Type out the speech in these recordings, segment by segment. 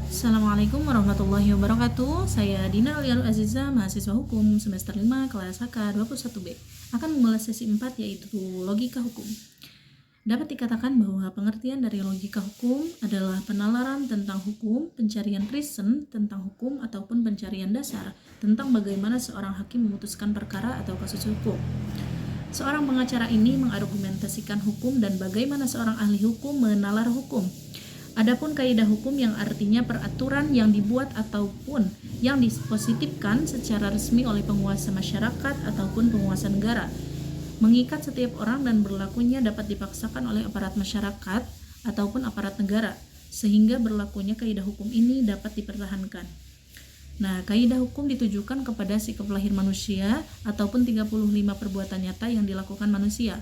Assalamualaikum warahmatullahi wabarakatuh. Saya Dina Alianur Aziza, mahasiswa hukum semester 5 kelas HK 21B. Akan mengulas sesi 4 yaitu logika hukum. Dapat dikatakan bahwa pengertian dari logika hukum adalah penalaran tentang hukum, pencarian reason tentang hukum ataupun pencarian dasar tentang bagaimana seorang hakim memutuskan perkara atau kasus hukum. Seorang pengacara ini mengargumentasikan hukum dan bagaimana seorang ahli hukum menalar hukum. Adapun kaidah hukum yang artinya peraturan yang dibuat ataupun yang dispositifkan secara resmi oleh penguasa masyarakat ataupun penguasa negara, mengikat setiap orang dan berlakunya dapat dipaksakan oleh aparat masyarakat ataupun aparat negara, sehingga berlakunya kaidah hukum ini dapat dipertahankan. Nah, kaidah hukum ditujukan kepada sikap lahir manusia ataupun 35 perbuatan nyata yang dilakukan manusia.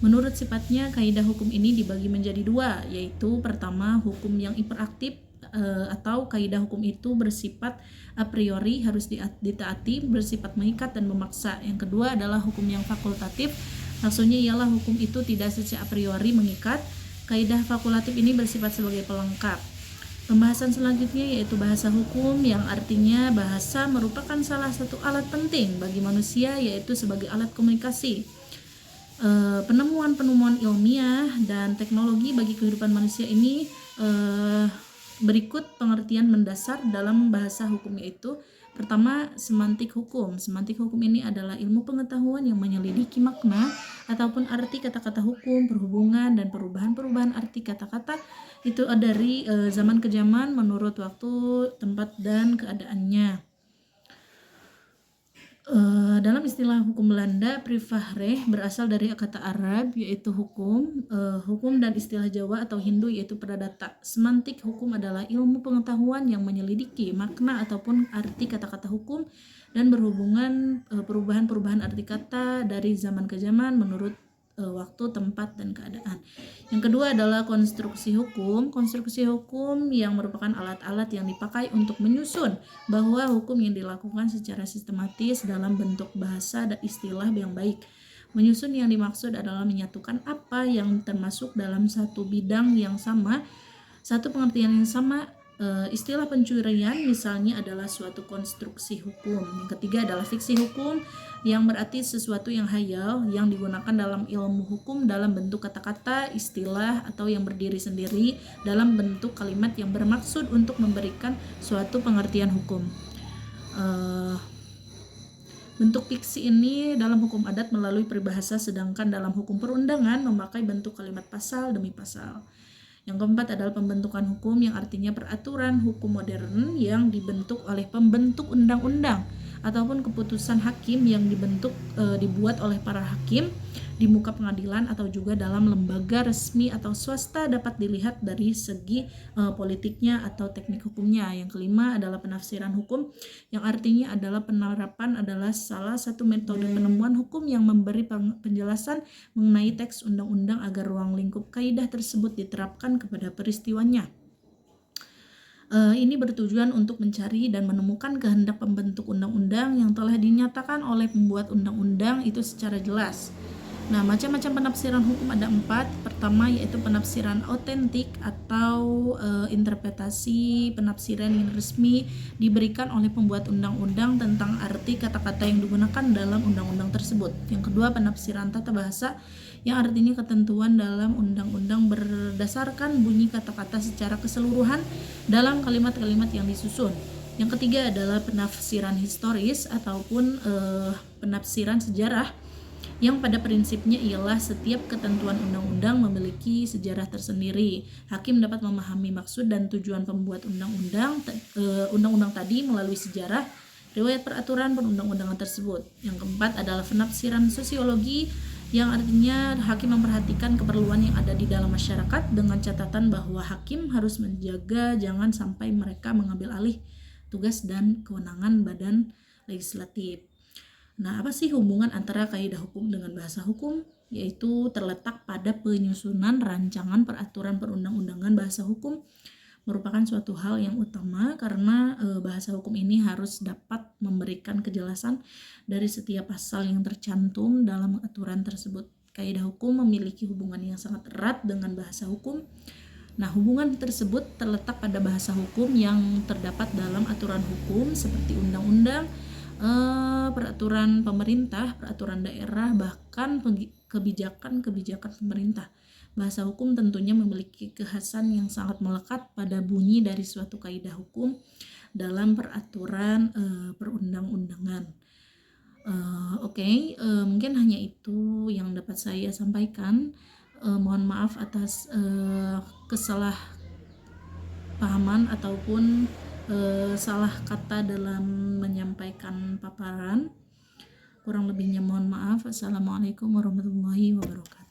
Menurut sifatnya, kaidah hukum ini dibagi menjadi dua, yaitu pertama, hukum yang hiperaktif atau kaidah hukum itu bersifat a priori harus ditaati, bersifat mengikat dan memaksa. Yang kedua adalah hukum yang fakultatif, maksudnya ialah hukum itu tidak secara a priori mengikat. Kaidah fakultatif ini bersifat sebagai pelengkap. Pembahasan selanjutnya yaitu bahasa hukum, yang artinya bahasa merupakan salah satu alat penting bagi manusia, yaitu sebagai alat komunikasi. Penemuan-penemuan ilmiah dan teknologi bagi kehidupan manusia ini berikut pengertian mendasar dalam bahasa hukum, yaitu pertama, semantik hukum. Semantik hukum ini adalah ilmu pengetahuan yang menyelidiki makna ataupun arti kata-kata hukum, perhubungan dan perubahan-perubahan arti kata-kata itu dari zaman ke zaman menurut waktu, tempat dan keadaannya. Dalam istilah hukum Belanda, privarecht berasal dari kata Arab yaitu hukum, hukum dan istilah Jawa atau Hindu yaitu pradata. Semantik hukum adalah ilmu pengetahuan yang menyelidiki makna ataupun arti kata-kata hukum dan berhubungan perubahan-perubahan arti kata dari zaman ke zaman menurut waktu, tempat, dan keadaan. Yang kedua adalah konstruksi hukum. Konstruksi hukum yang merupakan alat-alat yang dipakai untuk menyusun bahwa hukum yang dilakukan secara sistematis dalam bentuk bahasa dan istilah yang baik. Menyusun yang dimaksud adalah menyatukan apa yang termasuk dalam satu bidang yang sama, satu pengertian yang sama. Istilah pencurian misalnya adalah suatu konstruksi hukum. Yang ketiga adalah fiksi hukum, yang berarti sesuatu yang hayal yang digunakan dalam ilmu hukum dalam bentuk kata-kata, istilah, atau yang berdiri sendiri dalam bentuk kalimat yang bermaksud untuk memberikan suatu pengertian hukum. Bentuk fiksi ini dalam hukum adat melalui peribahasa, sedangkan dalam hukum perundangan memakai bentuk kalimat pasal demi pasal. Yang keempat adalah pembentukan hukum, yang artinya peraturan hukum modern yang dibentuk oleh pembentuk undang-undang ataupun keputusan hakim yang dibuat oleh para hakim di muka pengadilan atau juga dalam lembaga resmi atau swasta, dapat dilihat dari segi politiknya atau teknik hukumnya. Yang kelima adalah penafsiran hukum, yang artinya adalah penerapan adalah salah satu metode penemuan hukum yang memberi penjelasan mengenai teks undang-undang agar ruang lingkup kaidah tersebut diterapkan kepada peristiwanya. Ini bertujuan untuk mencari dan menemukan kehendak pembentuk undang-undang yang telah dinyatakan oleh pembuat undang-undang itu secara jelas. Nah, macam-macam penafsiran hukum ada 4. Pertama yaitu penafsiran autentik atau interpretasi penafsiran yang resmi diberikan oleh pembuat undang-undang tentang arti kata-kata yang digunakan dalam undang-undang tersebut. Yang kedua, penafsiran tata bahasa, yang artinya ketentuan dalam undang-undang berdasarkan bunyi kata-kata secara keseluruhan dalam kalimat-kalimat yang disusun. Yang ketiga adalah penafsiran historis ataupun penafsiran sejarah, yang pada prinsipnya ialah setiap ketentuan undang-undang memiliki sejarah tersendiri. Hakim dapat memahami maksud dan tujuan pembuat undang-undang tadi melalui sejarah, riwayat peraturan perundang-undangan tersebut. Yang keempat adalah penafsiran sosiologi, yang artinya hakim memperhatikan keperluan yang ada di dalam masyarakat dengan catatan bahwa hakim harus menjaga jangan sampai mereka mengambil alih tugas dan kewenangan badan legislatif. Nah, apa sih hubungan antara kaidah hukum dengan bahasa hukum? Yaitu terletak pada penyusunan rancangan peraturan perundang-undangan. Bahasa hukum merupakan suatu hal yang utama karena bahasa hukum ini harus dapat memberikan kejelasan dari setiap pasal yang tercantum dalam aturan tersebut. Kaidah hukum memiliki hubungan yang sangat erat dengan bahasa hukum. Nah, hubungan tersebut terletak pada bahasa hukum yang terdapat dalam aturan hukum seperti undang-undang, peraturan pemerintah, peraturan daerah, bahkan kebijakan-kebijakan pemerintah. Bahasa hukum tentunya memiliki kekhasan yang sangat melekat pada bunyi dari suatu kaidah hukum dalam peraturan perundang-undangan. Mungkin hanya itu yang dapat saya sampaikan. Mohon maaf atas kesalahpahaman ataupun salah kata dalam menyampaikan paparan. Kurang lebihnya mohon maaf. Assalamualaikum warahmatullahi wabarakatuh.